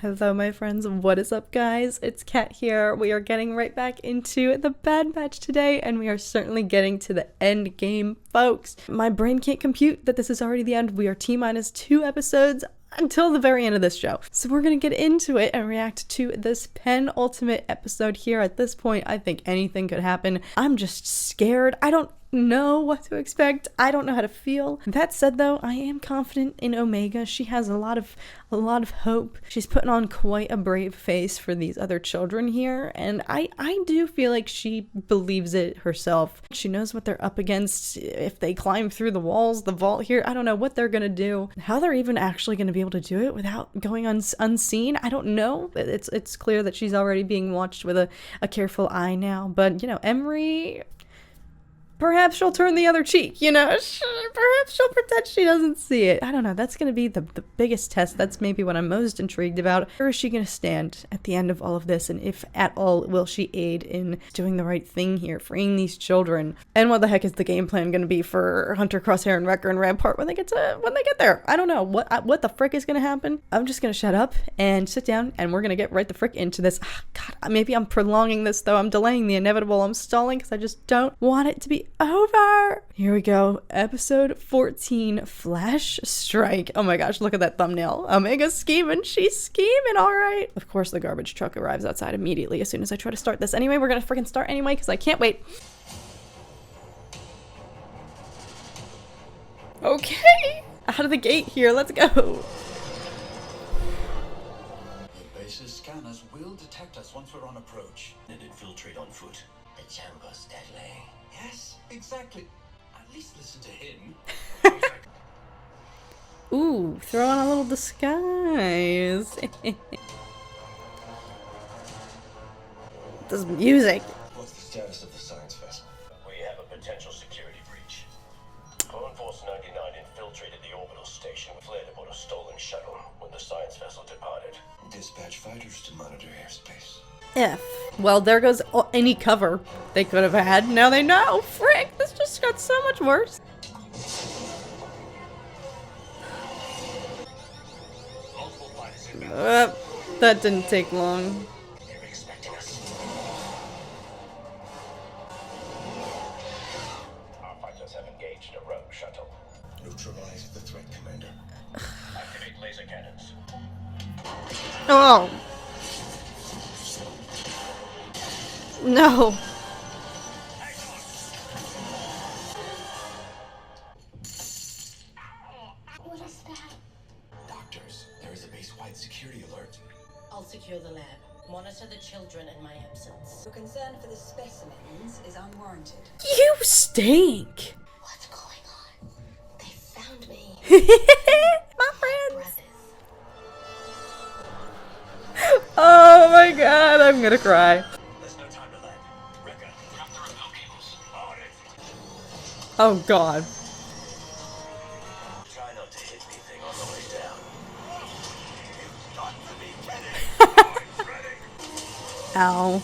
Hello my friends, what is up guys? It's Cat here. We are getting right back into the bad batch today, and we are certainly getting to the end game, folks. My brain can't compute that this is already the end. We are T-minus 2 episodes until the very end of this show. So we're gonna get into it and react to this penultimate episode here. At this point, I think anything could happen. I'm just scared. I don't know what to expect. I don't know how to feel. That said though, I am confident in Omega. She has a lot of hope. She's putting on quite a brave face for these other children here, and I do feel like she believes it herself. She knows what they're up against. If they climb through the walls, the vault here, I don't know what they're gonna do. How they're even actually gonna be able to do it without going unseen, I don't know. It's clear that she's already being watched with a careful eye now, but you know, Emery, perhaps she'll turn the other cheek, you know? Perhaps she'll pretend she doesn't see it. I don't know. That's going to be the biggest test. That's maybe what I'm most intrigued about. Where is she going to stand at the end of all of this? And if at all, will she aid in doing the right thing here, freeing these children? And what the heck is the game plan going to be for Hunter, Crosshair, and Wrecker and Rampart when they get there? I don't know. What the frick is going to happen? I'm just going to shut up and sit down, and we're going to get right the frick into this. God, maybe I'm prolonging this, though. I'm delaying the inevitable. I'm stalling because I just don't want it to be over. Here we go. Episode 14, Flash Strike. Oh my gosh, look at that thumbnail. Omega's scheming. She's scheming, all right. Of course, the garbage truck arrives outside immediately as soon as I try to start this. Anyway, we're gonna freaking start anyway because I can't wait. Okay, out of the gate here. Let's go. The base's scanners will detect us once we're on approach and infiltrate on foot. The jungle's deadly. Yes, exactly. At least listen to him. Ooh, throw on a little disguise. This music. What's the status of the science vessel? We have a potential security breach. Clone Force 99 infiltrated the orbital station, fled aboard a stolen shuttle when the science vessel departed. Dispatch fighters to monitor airspace. F. Well, there goes any cover they could have had. Now they know. Frick, this just got so much worse. That didn't take long. They're expecting us. Our fighters have engaged a rogue shuttle. Neutralize the threat, Commander. Activate laser cannons. Oh. No. What is that? Doctors, there is a base-wide security alert. I'll secure the lab. Monitor the children in my absence. Your concern for the specimens is unwarranted. You stink. What's going on? They found me. My friends. Oh my god, I'm gonna cry. There's no time to land. Wrecker, grab the rappel cables. On it. Oh god. Try not to hit anything on the way down. You've got to be kidding. I'm ready. Ow.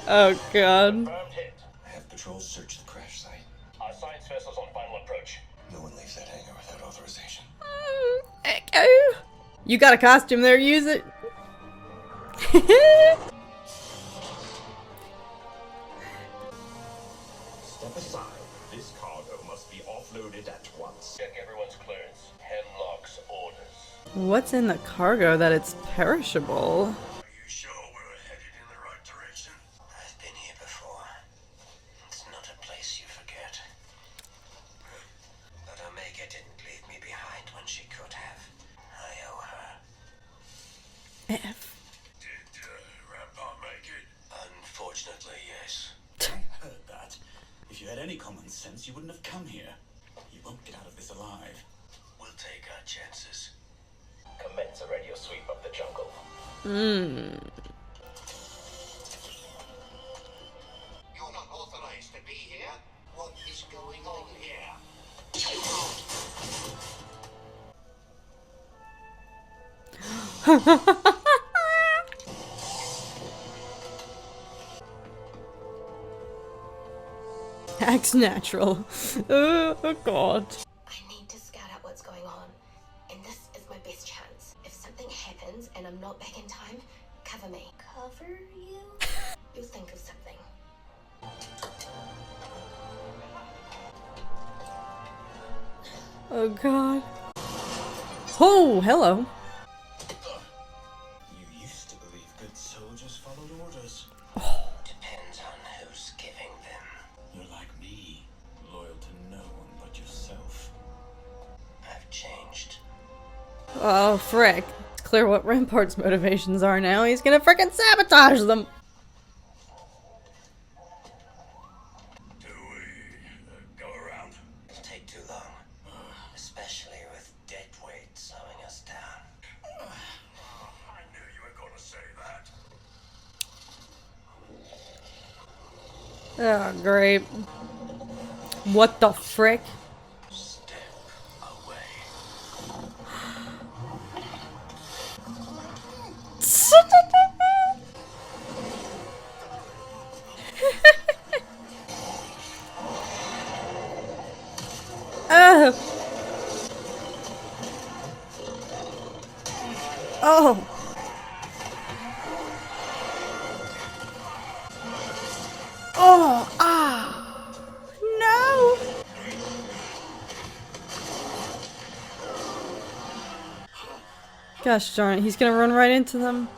Oh god. Confirmed hit. Have patrols search the crash site. Our science vessel's on final approach. No one leaves that hangar without authorization. Echo. You got a costume there, use it. Step aside. This cargo must be offloaded at once. Check everyone's clearance. Hemlock's orders. What's in the cargo that it's perishable? Are you sure we're headed in the right direction? I've been here before. It's not a place you forget. But Omega didn't leave me behind when she could have. I owe her. F. Did Rampart make it? Unfortunately, yes. I heard that. If you had any common sense, you wouldn't have come here. You won't get out of this alive. We'll take our chances. Commence a radio sweep of the jungle. You're not authorized to be here. What is going on here? Acts natural. Oh god. I need to scout out what's going on, and this is my best chance. If something happens and I'm not back in time, cover me. Cover you? You'll think of something. Oh god. Oh, hello. You used to believe good soldiers followed orders. Depends on who's giving them. You're like me, loyal to no one but yourself. I've changed. Oh, frick. It's clear what Rampart's motivations are now. He's gonna frickin' sabotage them. Do we go around? It'll take too long. Especially with dead weight slowing us down. I knew you were gonna say that. Oh, great. What the frick? Step away. Oh. Oh. Oh. Ah. No. Gosh darn it, he's gonna run right into them.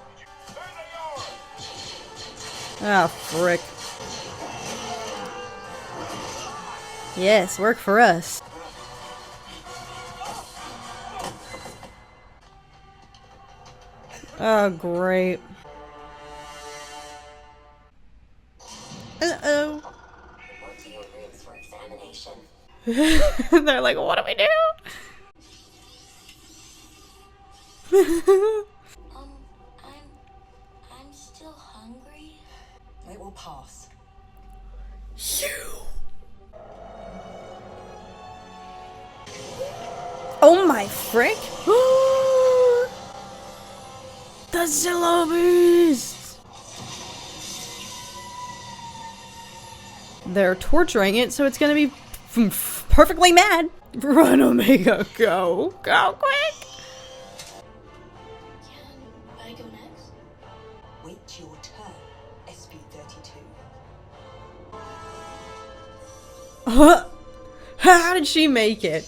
Ah, frick. Yes, work for us. Oh, great. Uh-oh. Report to your rooms for examination. They're like, what do we do? I'm still hungry. It will pass. You. Oh my frick! The Zillow Beast! They're torturing it, so it's gonna be perfectly mad. Run, Omega, go! Go quick! Can I go next? Wait your turn, SP32. How did she make it?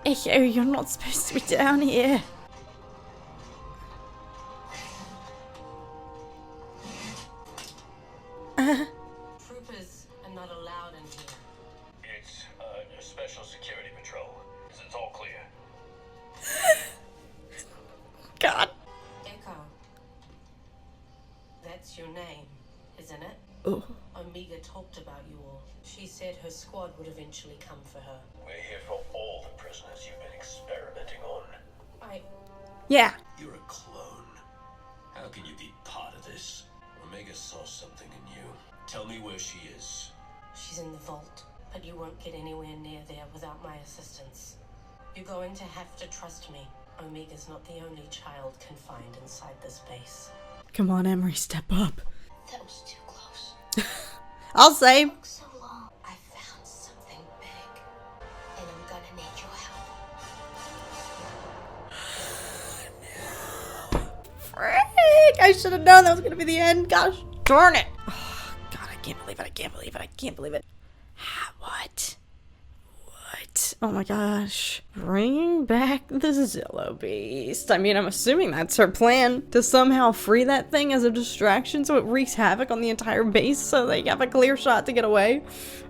Echo, you're not supposed to be down here. Troopers are not allowed in here. It's a special security patrol. It's all clear. God. Echo. That's your name, isn't it? Oh. Omega talked about you all. She said her squad would eventually come for her. We're here for all the prisoners you've been experimenting on. Yeah. You're a clone. How can you be part of this? Omega saw something in you. Tell me where she is. She's in the vault, but you won't get anywhere near there without my assistance. You're going to have to trust me. Omega's not the only child confined inside this base. Come on, Emery, step up. That was too close. I'll say. Took so long. I found something big, and I'm gonna need your help. Frick! I should have known that was gonna be the end. Gosh darn it! Oh, God, I can't believe it. I can't believe it. I can't believe it. What? What? Oh my gosh. Bringing back the Zillow Beast. I mean, I'm assuming that's her plan. To somehow free that thing as a distraction so it wreaks havoc on the entire base so they have a clear shot to get away.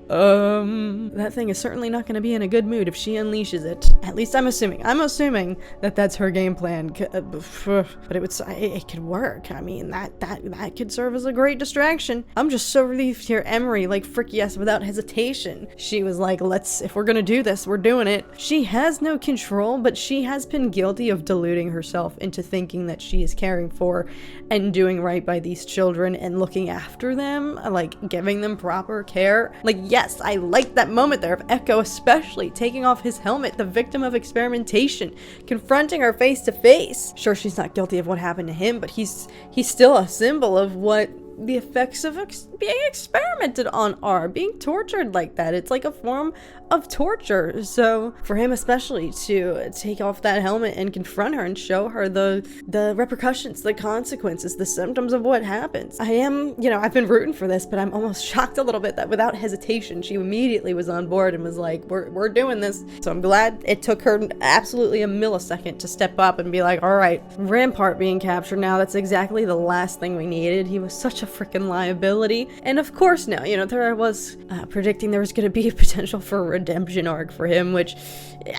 That thing is certainly not going to be in a good mood if she unleashes it. At least I'm assuming. I'm assuming that that's her game plan. But it could work. I mean, that could serve as a great distraction. I'm just so relieved to hear Emery, like, frick yes, without hesitation. She was like, if we're gonna do this, we're doing it. She has no control, but she has been guilty of deluding herself into thinking that she is caring for and doing right by these children and looking after them, like, giving them proper care. Like, yes, I like that moment there of Echo especially taking off his helmet, the victim of experimentation, confronting her face to face. Sure, she's not guilty of what happened to him, but he's still a symbol of what the effects of being experimented on are, being tortured like that. It's like a form of torture. So for him especially to take off that helmet and confront her and show her the repercussions, the consequences, the symptoms of what happens. I am, I've been rooting for this, but I'm almost shocked a little bit that without hesitation she immediately was on board and was like, we're doing this. So I'm glad it took her absolutely a millisecond to step up and be like, all right, Rampart being captured now, that's exactly the last thing we needed. He was such a freaking liability. And of course now, there I was predicting there was going to be a potential for a redemption arc for him, which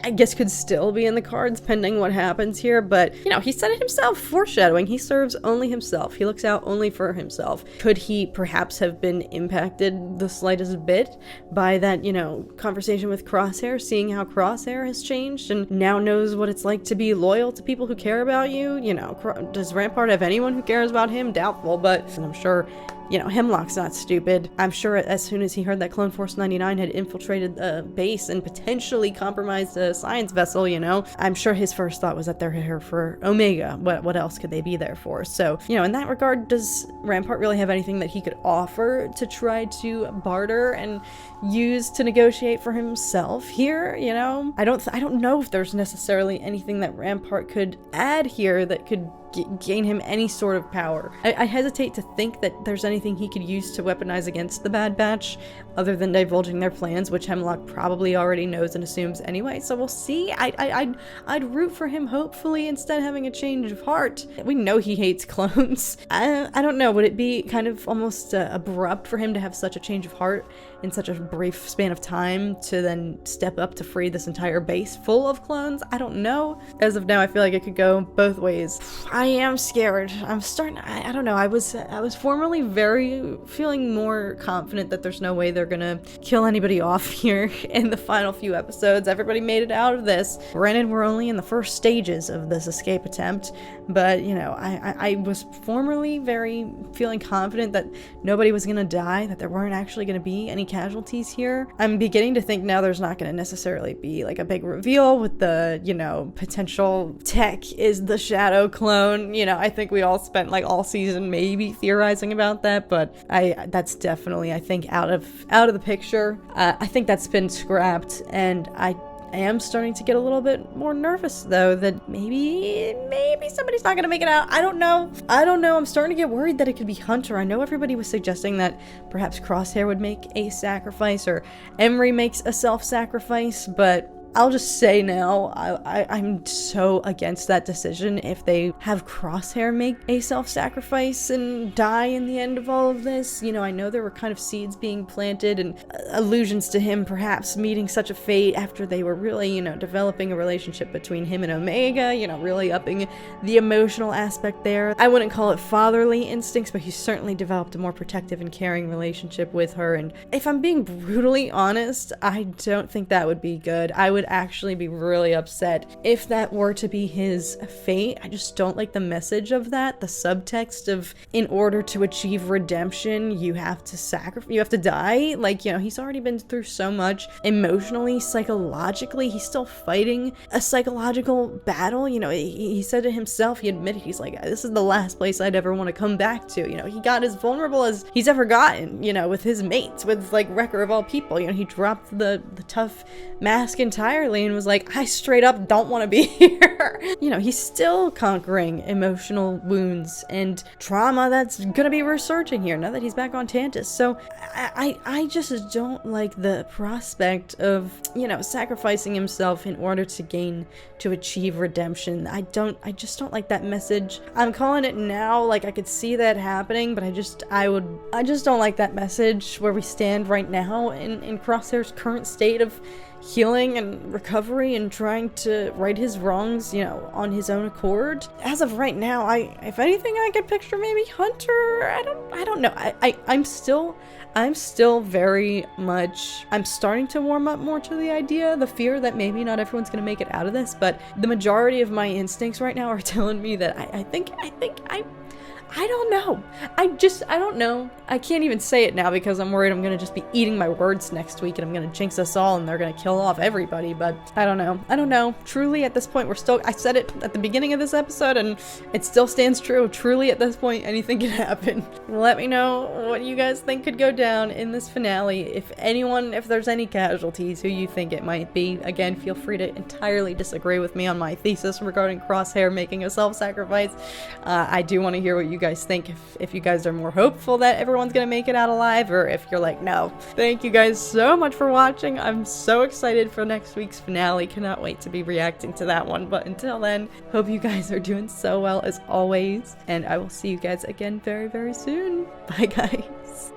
I guess could still be in the cards pending what happens here. But, he said it himself, foreshadowing. He serves only himself. He looks out only for himself. Could he perhaps have been impacted the slightest bit by that, conversation with Crosshair, seeing how Crosshair has changed and now knows what it's like to be loyal to people who care about you? Does Rampart have anyone who cares about him? Doubtful, but I'm sure Hemlock's not stupid. I'm sure as soon as he heard that Clone Force 99 had infiltrated the base and potentially compromised a science vessel, I'm sure his first thought was that they're here for Omega. What else could they be there for? So, in that regard, does Rampart really have anything that he could offer to try to barter and use to negotiate for himself here? I don't know if there's necessarily anything that Rampart could add here that could gain him any sort of power. I hesitate to think that there's anything he could use to weaponize against the Bad Batch other than divulging their plans, which Hemlock probably already knows and assumes anyway. So we'll see. I'd root for him, hopefully, instead having a change of heart. We know he hates clones. I don't know. Would it be kind of almost abrupt for him to have such a change of heart in such a brief span of time to then step up to free this entire base full of clones? I don't know. As of now, I feel like it could go both ways. I am scared. I'm starting, I don't know. I was formerly feeling more confident that there's no way they're gonna kill anybody off here in the final few episodes. Everybody made it out of this. Granted, we're only in the first stages of this escape attempt, but I was formerly very feeling confident that nobody was gonna die, that there weren't actually gonna be any casualties here. I'm beginning to think now there's not gonna necessarily be like a big reveal with the, potential Tech is the Shadow clone. I think we all spent like all season maybe theorizing about that, but that's definitely, I think, out of the picture. I think that's been scrapped, and I am starting to get a little bit more nervous though that maybe somebody's not gonna make it out. I don't know. I'm starting to get worried that it could be Hunter. I know everybody was suggesting that perhaps Crosshair would make a sacrifice or Emery makes a self-sacrifice, but I'll just say now, I'm so against that decision if they have Crosshair make a self-sacrifice and die in the end of all of this. I know there were kind of seeds being planted and allusions to him perhaps meeting such a fate after they were really, developing a relationship between him and Omega, really upping the emotional aspect there. I wouldn't call it fatherly instincts, but he certainly developed a more protective and caring relationship with her. And if I'm being brutally honest, I don't think that would be good. I would actually be really upset if that were to be his fate. I just don't like the message of that, the subtext of in order to achieve redemption you have to die. Like, he's already been through so much emotionally, psychologically. He's still fighting a psychological battle. He said to himself, he admitted, he's like, this is the last place I'd ever want to come back to. He got as vulnerable as he's ever gotten, with his mates, with like Wrecker of all people. He dropped the tough mask entirely and was like, I straight up don't want to be here. He's still conquering emotional wounds and trauma that's gonna be resurging here now that he's back on Tantus. So I just don't like the prospect of, sacrificing himself in order to achieve redemption. I just don't like that message. I'm calling it now, like I could see that happening, but I just don't like that message where we stand right now in Crosshair's current state of healing and recovery and trying to right his wrongs, on his own accord. As of right now, if anything, I could picture maybe Hunter. I don't know. I'm still very much, I'm starting to warm up more to the idea, the fear that maybe not everyone's gonna make it out of this, but the majority of my instincts right now are telling me that I think I don't know. I don't know. I can't even say it now because I'm worried I'm gonna just be eating my words next week and I'm gonna jinx us all and they're gonna kill off everybody, but I don't know. I don't know. Truly, at this point, I said it at the beginning of this episode and it still stands true. Truly, at this point, anything can happen. Let me know what you guys think could go down in this finale. If there's any casualties, who you think it might be. Again, feel free to entirely disagree with me on my thesis regarding Crosshair making a self-sacrifice. I do want to hear what you guys think, if you guys are more hopeful that everyone's gonna make it out alive, or if you're like, no. Thank you guys so much for watching. I'm so excited for next week's finale. Cannot wait to be reacting to that one. But until then, hope you guys are doing so well as always, and I will see you guys again very, very soon. Bye, guys.